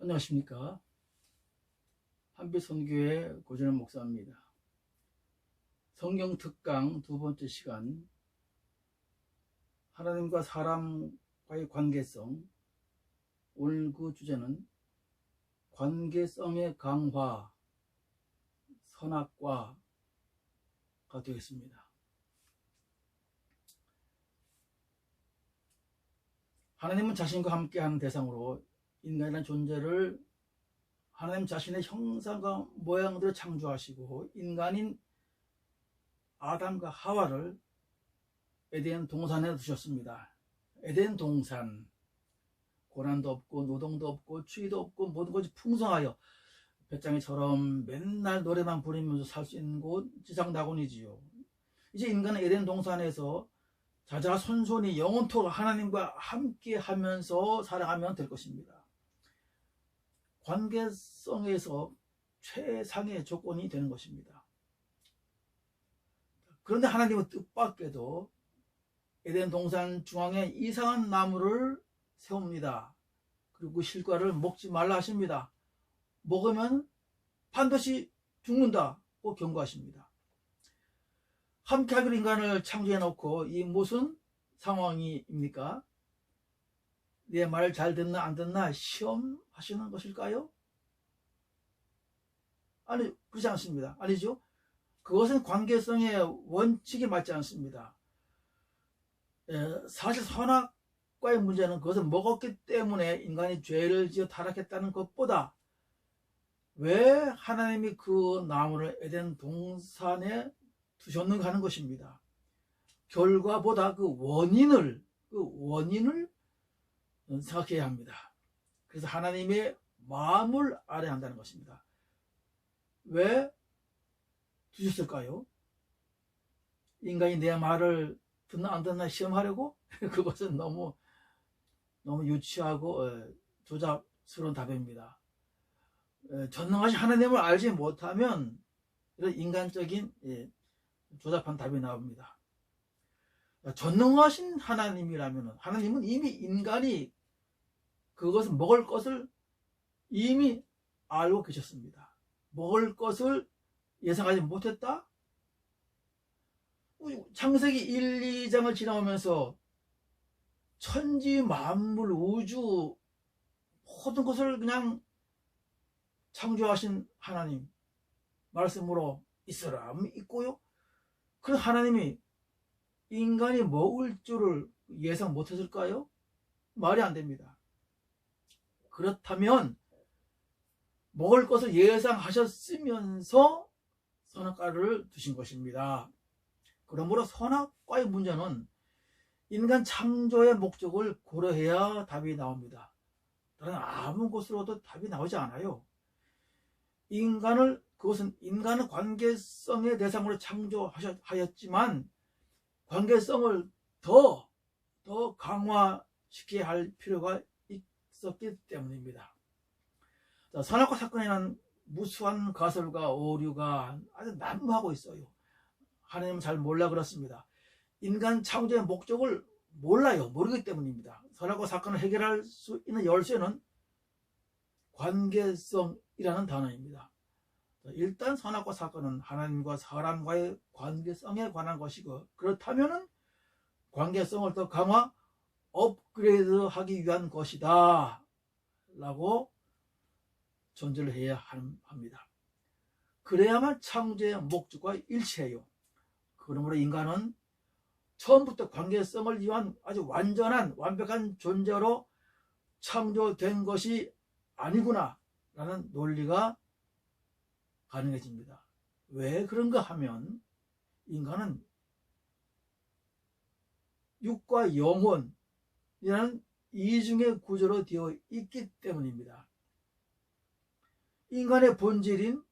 안녕하십니까. 한빛선교회 고진원 목사입니다. 성경 특강 두 번째 시간, 하나님과 사람과의 관계성. 오늘 그 주제는 관계성의 강화, 선악과가 되겠습니다. 하나님은 자신과 함께하는 대상으로 인간이라는 존재를 하나님 자신의 형상과 모양대로 창조하시고, 인간인 아담과 하와를 에덴 동산에 두셨습니다. 에덴 동산, 고난도 없고 노동도 없고 추위도 없고 모든 것이 풍성하여 배짱이처럼 맨날 노래만 부르면서 살 수 있는 곳 지상낙원이지요. 이제 인간은 에덴 동산에서 자자손손이 영원토록 하나님과 함께 하면서 살아가면 될 것입니다. 관계성에서 최상의 조건이 되는 것입니다. 그런데 하나님은 뜻밖에도 에덴 동산 중앙에 이상한 나무를 세웁니다. 그리고 그 실과를 먹지 말라 하십니다. 먹으면 반드시 죽는다고 경고하십니다. 함께하기로 인간을 창조해 놓고 이 무슨 상황입니까? 내 말 잘 듣나 안 듣나 시험하시는 것일까요? 아니, 그렇지 않습니다. 아니죠. 그것은 관계성의 원칙에 맞지 않습니다. 사실 선악과의 문제는 그것을 먹었기 때문에 인간이 죄를 지어 타락했다는 것보다 왜 하나님이 그 나무를 에덴 동산에 두셨는가 하는 것입니다. 결과보다 그 원인을 생각해야 합니다. 그래서 하나님의 마음을 알아야 한다는 것입니다. 왜 두셨을까요? 인간이 내 말을 듣나 안 듣나 시험하려고? 그것은 너무 유치하고 조잡스러운 답입니다. 전능하신 하나님을 알지 못하면 이런 인간적인 조잡한 답이 나옵니다. 전능하신 하나님이라면, 하나님은 이미 인간이 그것을 먹을 것을 이미 알고 계셨습니다. 먹을 것을 예상하지 못했다? 창세기 1, 2장을 지나오면서 천지 만물 우주 모든 것을 그냥 창조하신 하나님 말씀으로 있으라 있고요. 그 하나님이 인간이 먹을 줄을 예상 못했을까요? 말이 안 됩니다. 그렇다면 먹을 것을 예상하셨으면서 선악과를 두신 것입니다. 그러므로 선악과의 문제는 인간 창조의 목적을 고려해야 답이 나옵니다. 다른 아무 것으로도 답이 나오지 않아요. 그것은 인간은 관계성의 대상으로 창조하였지만 관계성을 더 강화시켜야 할 필요가 있었기 때문입니다. 선악과 사건에는 무수한 가설과 오류가 아주 난무하고 있어요. 하나님은 잘 몰라 그렇습니다. 인간 창조의 목적을 모르기 때문입니다. 선악과 사건을 해결할 수 있는 열쇠는 관계성이라는 단어입니다. 일단 선악과 사건은 하나님과 사람과의 관계성에 관한 것이고, 그렇다면 관계성을 더 강화, 업그레이드하기 위한 것이다 라고 전제를 해야 합니다. 그래야만 창조의 목적과 일치해요. 그러므로 인간은 처음부터 관계성을 위한 아주 완벽한 존재로 창조된 것이 아니구나 라는 논리가 가능해집니다. 왜 그런가 하면 인간은 육과 영혼이라는 이중의 구조로 되어 있기 때문입니다. 인간의 본질인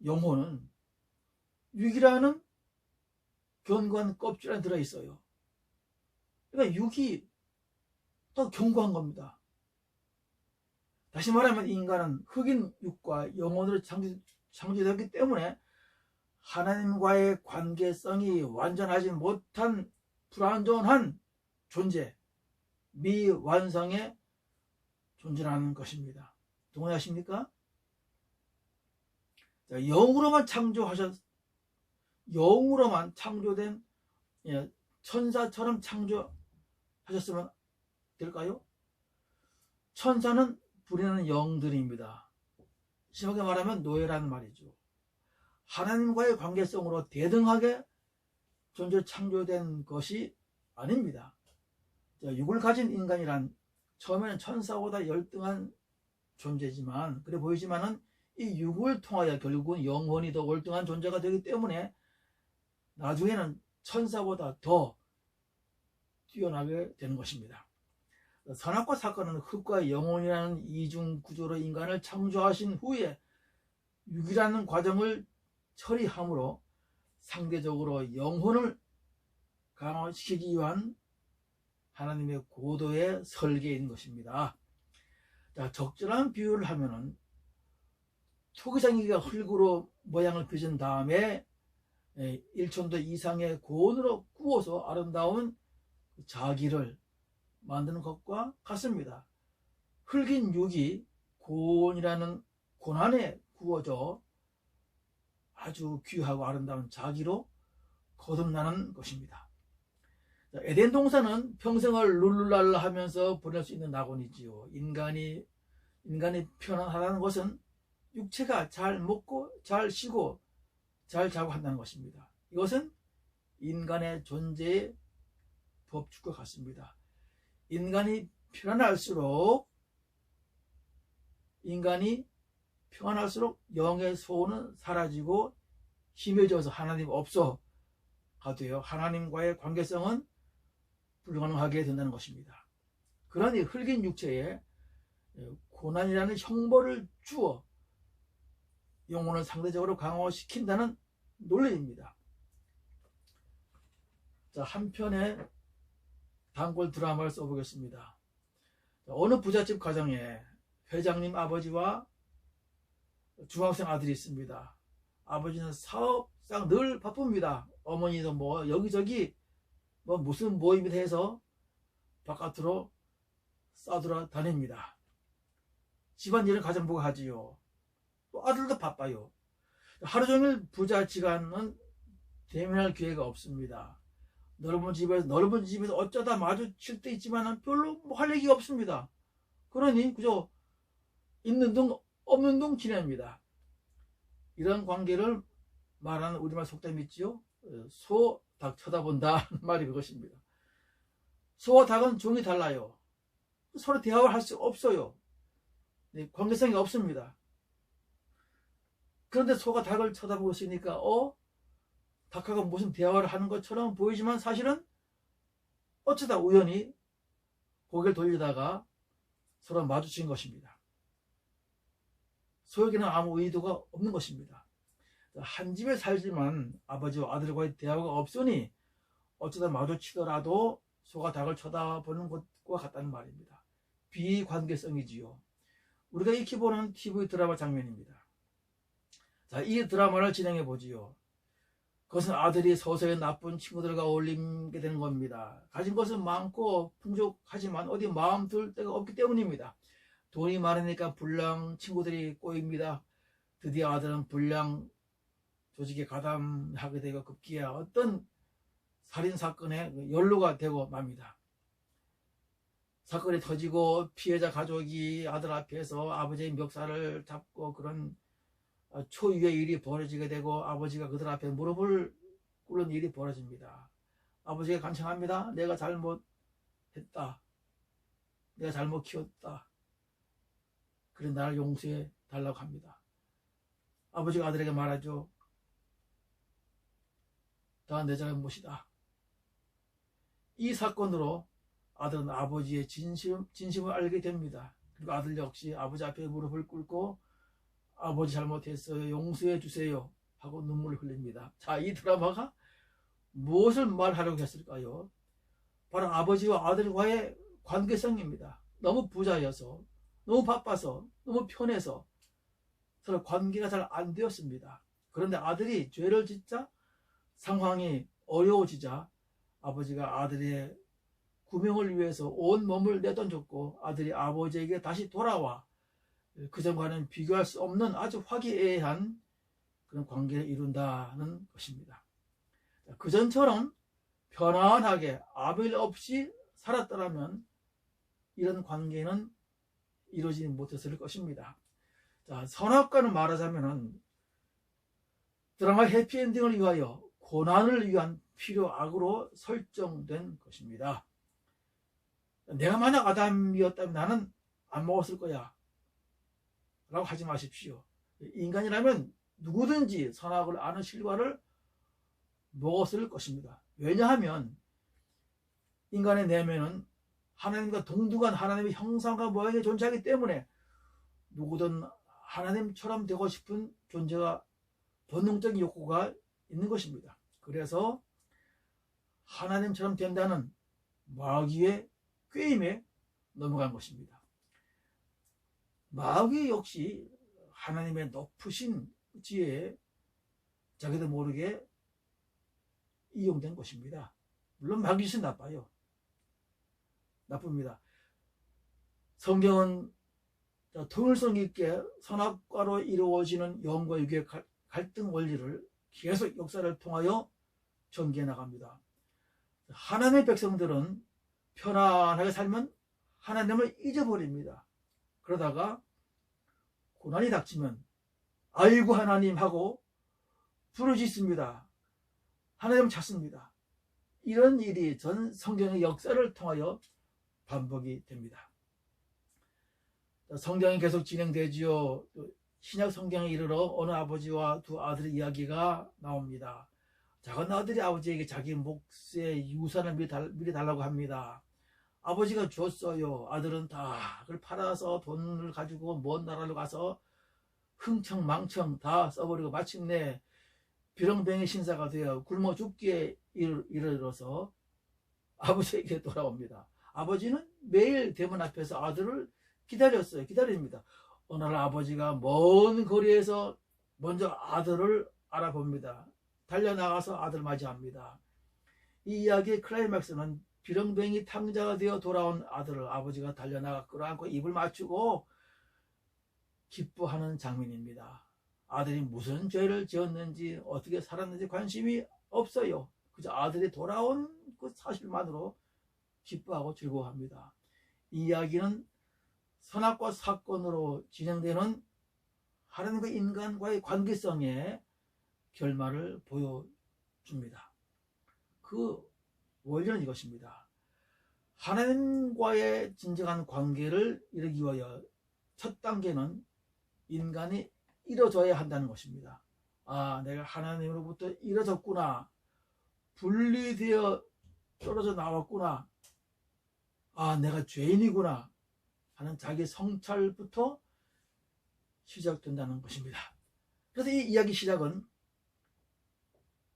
영혼은 육이라는 견고한 껍질 안에 들어있어요. 그러니까 육이 더 견고한 겁니다. 다시 말하면 인간은 흑인 육과 영혼으로 창조되었기 때문에 하나님과의 관계성이 완전하지 못한 불완전한 존재, 미완성의 존재라는 것입니다. 동의하십니까? 자, 영으로만 창조된 천사처럼 창조하셨으면 될까요? 천사는 부리는 영들입니다. 심하게 말하면 노예라는 말이죠. 하나님과의 관계성으로 대등하게 존재 창조된 것이 아닙니다. 육을 가진 인간이란 처음에는 천사보다 열등한 존재지만, 그래 보이지만은 이 육을 통하여 결국은 영혼이 더 월등한 존재가 되기 때문에 나중에는 천사보다 더 뛰어나게 되는 것입니다. 선악과 사건은 흙과 영혼이라는 이중 구조로 인간을 창조하신 후에 육이라는 과정을 처리함으로 상대적으로 영혼을 강화시키기 위한 하나님의 고도의 설계인 것입니다. 자, 적절한 비유를 하면은 토기장이가 흙으로 모양을 빚은 다음에 1촌도 이상의 고온으로 구워서 아름다운 자기를 만드는 것과 같습니다. 흙인 육이 고온이라는 고난에 구워져 아주 귀하고 아름다운 자기로 거듭나는 것입니다. 에덴 동산은 평생을 룰루랄라 하면서 보낼 수 있는 낙원이지요. 인간이 편안하다는 것은 육체가 잘 먹고 잘 쉬고 잘 자고 한다는 것입니다. 이것은 인간의 존재의 법칙과 같습니다. 인간이 평안할수록 영의 소원은 사라지고 힘해져서 하나님 없어가 되어 하나님과의 관계성은 불가능하게 된다는 것입니다. 그러니 흙인 육체에 고난이라는 형벌을 주어 영혼을 상대적으로 강화시킨다는 논리입니다. 자, 한 편의 단골 드라마를 써보겠습니다. 어느 부잣집 가정에 회장님 아버지와 중학생 아들이 있습니다. 아버지는 사업상 늘 바쁩니다. 어머니도 뭐 여기저기 무슨 모임을 해서 바깥으로 싸돌아 다닙니다. 집안일은 가정부가 하지요. 또 아들도 바빠요. 하루 종일 부자지간은 대면할 기회가 없습니다. 넓은 집에서 어쩌다 마주칠 때 있지만 별로 할 얘기가 없습니다. 그러니 그저 있는 둥 없는 둥 지냅니다. 이런 관계를 말하는 우리말 속담이 있지요. 소, 닭 쳐다본다 말이 그것입니다. 소와 닭은 종이 달라요. 서로 대화를 할 수 없어요. 관계성이 없습니다. 그런데 소가 닭을 쳐다보고 있으니까 닭하고 무슨 대화를 하는 것처럼 보이지만 사실은 어쩌다 우연히 고개를 돌리다가 서로 마주친 것입니다. 소에게는 아무 의도가 없는 것입니다. 한 집에 살지만 아버지와 아들과의 대화가 없으니 어쩌다 마주치더라도 소가 닭을 쳐다보는 것과 같다는 말입니다. 비관계성이지요. 우리가 익히 보는 TV 드라마 장면입니다. 자, 이 드라마를 진행해 보지요. 그것은 아들이 서서히 나쁜 친구들과 어울리게 되는 겁니다. 가진 것은 많고 풍족하지만 어디 마음 둘 데가 없기 때문입니다. 돈이 많으니까 불량 친구들이 꼬입니다. 드디어 아들은 불량 조직에 가담하게 되고 급기야 어떤 살인사건에 연루가 되고 맙니다. 사건이 터지고 피해자 가족이 아들 앞에서 아버지의 멱살을 잡고 그런 초유의 일이 벌어지게 되고 아버지가 그들 앞에 무릎을 꿇는 일이 벌어집니다. 아버지가 간청합니다. 내가 잘못했다. 내가 잘못 키웠다. 그래 나를 용서해 달라고 합니다. 아버지가 아들에게 말하죠. 다 내 잘못이다. 이 사건으로 아들은 아버지의 진심을 알게 됩니다. 그리고 아들 역시 아버지 앞에 무릎을 꿇고 아버지 잘못했어요. 용서해 주세요. 하고 눈물을 흘립니다. 자, 이 드라마가 무엇을 말하려고 했을까요? 바로 아버지와 아들과의 관계성입니다. 너무 부자여서, 너무 바빠서, 너무 편해서 서로 관계가 잘 안 되었습니다. 그런데 아들이 죄를 짓자 상황이 어려워지자 아버지가 아들의 구명을 위해서 온 몸을 내던졌고 아들이 아버지에게 다시 돌아와 그전과는 비교할 수 없는 아주 화기애애한 그런 관계를 이룬다는 것입니다. 그전처럼 편안하게 아벨 없이 살았더라면 이런 관계는 이루어지지 못했을 것입니다. 자, 선악과는 말하자면은 드라마 해피엔딩을 위하여 고난을 위한 필요악으로 설정된 것입니다. 내가 만약 아담이었다면 나는 안 먹었을 거야 라고 하지 마십시오. 인간이라면 누구든지 선악을 아는 실과를 먹었을 것입니다. 왜냐하면 인간의 내면은 하나님과 동등한 하나님의 형상과 모양의 존재하기 때문에 누구든 하나님처럼 되고 싶은 존재가 본능적인 욕구가 있는 것입니다. 그래서 하나님처럼 된다는 마귀의 꾀임에 넘어간 것입니다. 마귀 역시 하나님의 높으신 지혜에 자기도 모르게 이용된 것입니다. 물론 마귀는 나빠요. 나쁩니다. 성경은 통일성 있게 선악과로 이루어지는 영과 육의 갈등 원리를 계속 역사를 통하여 전개해 나갑니다. 하나님의 백성들은 편안하게 살면 하나님을 잊어버립니다. 그러다가 고난이 닥치면 아이고 하나님 하고 부르짖습니다. 하나님 찾습니다. 이런 일이 전 성경의 역사를 통하여 반복이 됩니다. 성경이 계속 진행되지요. 신약 성경에 이르러 어느 아버지와 두 아들의 이야기가 나옵니다. 작은 아들이 아버지에게 자기 몫의 유산을 미리 달라고 합니다. 아버지가 줬어요. 아들은 다 그걸 팔아서 돈을 가지고 먼 나라로 가서 흥청망청 다 써버리고 마침내 비렁뱅이 신사가 되어 굶어 죽기에 이르러서 아버지에게 돌아옵니다. 아버지는 매일 대문 앞에서 아들을 기다립니다. 어느 날 아버지가 먼 거리에서 먼저 아들을 알아봅니다. 달려나가서 아들 맞이합니다. 이 이야기의 클라이맥스는 비렁뱅이 탕자가 되어 돌아온 아들을 아버지가 달려나가 끌어안고 입을 맞추고 기뻐하는 장면입니다. 아들이 무슨 죄를 지었는지 어떻게 살았는지 관심이 없어요. 그저 아들이 돌아온 그 사실만으로 기뻐하고 즐거워합니다. 이 이야기는 선악과 사건으로 진행되는 하나님과 인간과의 관계성의 결말을 보여줍니다. 그 원리는 이것입니다. 하나님과의 진정한 관계를 이루기 위하여 첫 단계는 인간이 이뤄져야 한다는 것입니다. 아, 내가 하나님으로부터 이뤄졌구나. 분리되어 떨어져 나왔구나. 아, 내가 죄인이구나 하는 자기 성찰부터 시작된다는 것입니다. 그래서 이 이야기 시작은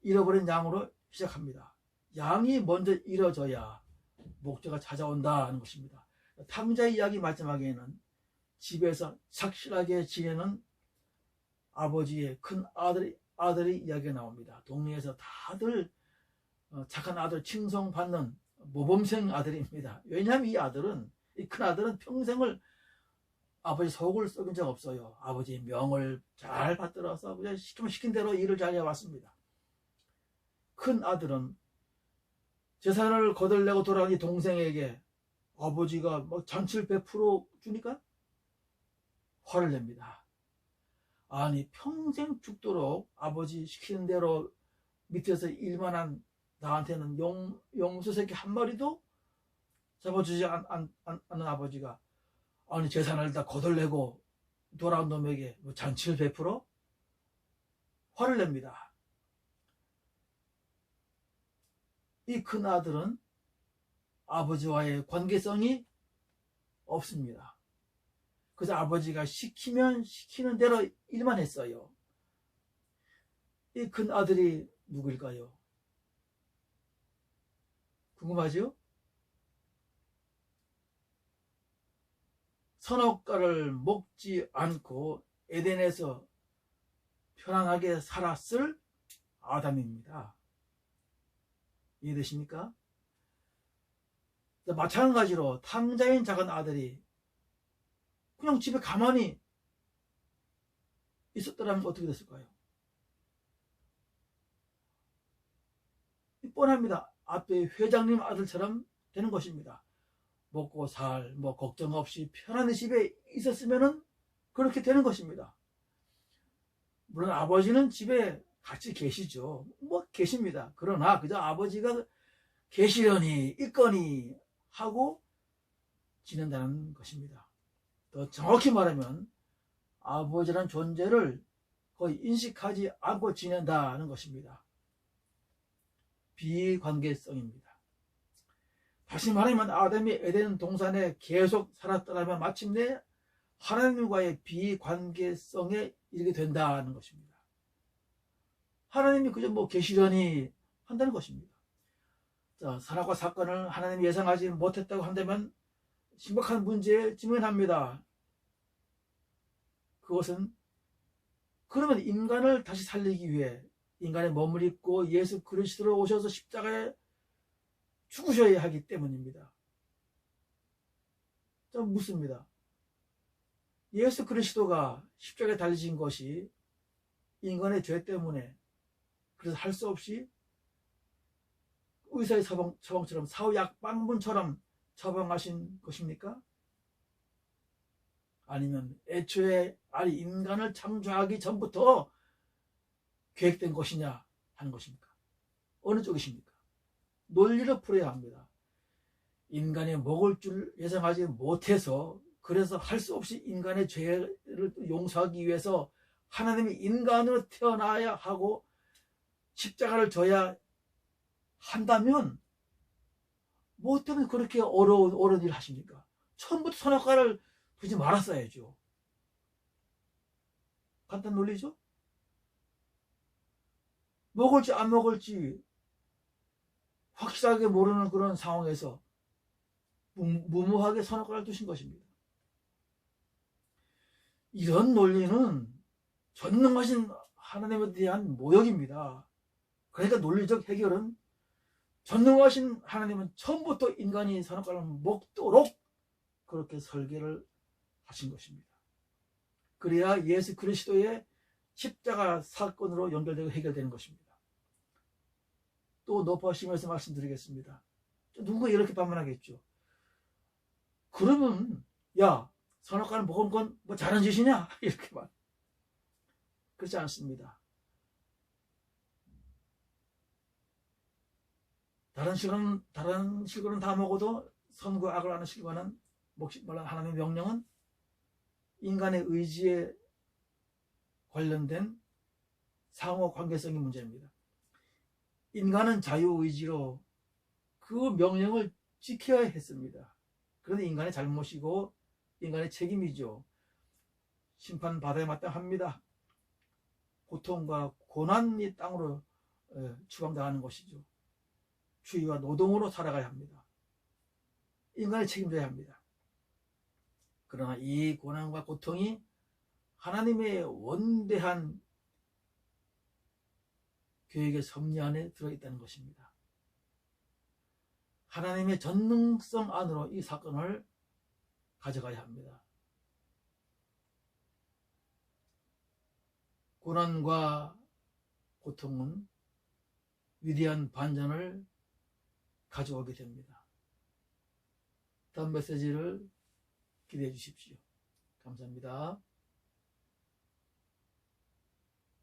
잃어버린 양으로 시작합니다. 양이 먼저 잃어져야 목자가 찾아온다 하는 것입니다. 탕자 이야기 마지막에는 집에서 착실하게 지내는 아버지의 큰 아들이 이야기가 나옵니다. 동네에서 다들 착한 아들 칭송받는 모범생 아들입니다. 왜냐하면 이 큰 아들은 평생을 아버지 속을 썩인 적 없어요. 아버지의 명을 잘 받들어서 그냥 시킨 대로 일을 잘 해왔습니다. 큰 아들은 재산을 거덜내고 돌아온 이 동생에게 아버지가 잔치를 베풀어 주니까 화를 냅니다. 아니, 평생 죽도록 아버지 시키는 대로 밑에서 일만 한 나한테는 용수 새끼 한 마리도 잡아주지 않는 아버지가 아니 재산을 다 거덜내고 돌아온 놈에게 잔치를 베풀어 화를 냅니다. 이 큰 아들은 아버지와의 관계성이 없습니다. 그래서 아버지가 시키면 시키는 대로 일만 했어요. 이 큰 아들이 누구일까요? 궁금하죠? 선악과를 먹지 않고 에덴에서 편안하게 살았을 아담입니다. 이해되십니까? 마찬가지로 탕자인 작은 아들이 그냥 집에 가만히 있었더라면 어떻게 됐을까요? 뻔합니다. 앞에 회장님 아들처럼 되는 것입니다. 먹고 살, 걱정 없이 편안히 집에 있었으면 그렇게 되는 것입니다. 물론 아버지는 집에 같이 계시죠. 계십니다. 그러나 그저 아버지가 계시려니 있거니 하고 지낸다는 것입니다. 더 정확히 말하면 아버지란 존재를 거의 인식하지 않고 지낸다는 것입니다. 비관계성입니다. 다시 말하면 아담이 에덴 동산에 계속 살았더라면 마침내 하나님과의 비관계성에 이르게 된다는 것입니다. 하나님이 그저 계시려니 한다는 것입니다. 자, 선악과 사건을 하나님이 예상하지 못했다고 한다면 심각한 문제에 직면합니다. 그것은 그러면 인간을 다시 살리기 위해 인간의 몸을 입고 예수 그리스도로 오셔서 십자가에 죽으셔야 하기 때문입니다. 좀 묻습니다. 예수 그리스도가 십자가에 달리신 것이 인간의 죄 때문에 그래서 할 수 없이 의사의 처방처럼 사후약방문처럼 처방하신 것입니까? 아니면 애초에 인간을 창조하기 전부터 계획된 것이냐 하는 것입니까? 어느 쪽이십니까? 논리를 풀어야 합니다. 인간이 먹을 줄 예상하지 못해서 그래서 할 수 없이 인간의 죄를 용서하기 위해서 하나님이 인간으로 태어나야 하고 십자가를 져야 한다면 뭐 때문에 그렇게 어려운 일을 하십니까? 처음부터 선악과를 두지 말았어야죠. 간단 논리죠? 먹을지 안 먹을지 확실하게 모르는 그런 상황에서 무모하게 선악과를 두신 것입니다. 이런 논리는 전능하신 하나님에 대한 모욕입니다. 그러니까 논리적 해결은 전능하신 하나님은 처음부터 인간이 선악과를 먹도록 그렇게 설계를 하신 것입니다. 그래야 예수 그리스도의 십자가 사건으로 연결되고 해결되는 것입니다. 또 높아지면서 말씀드리겠습니다. 누군가 이렇게 반문하겠죠. 그러면 야, 선악과를 먹은 건 잘한 짓이냐? 이렇게 말. 그렇지 않습니다. 다른 실과는 다 먹어도 선과 악을 아는 실과는 물론 하나님의 명령은 인간의 의지에 관련된 상호 관계성의 문제입니다. 인간은 자유의지로 그 명령을 지켜야 했습니다. 그런데 인간의 잘못이고 인간의 책임이죠. 심판받아야 마땅합니다. 고통과 고난이 땅으로 추방당하는 것이죠. 주의와 노동으로 살아가야 합니다. 인간이 책임져야 합니다. 그러나 이 고난과 고통이 하나님의 원대한 계획의 섭리 안에 들어있다는 것입니다. 하나님의 전능성 안으로 이 사건을 가져가야 합니다. 고난과 고통은 위대한 반전을 가져오게 됩니다. 다음 메시지를 기대해 주십시오. 감사합니다.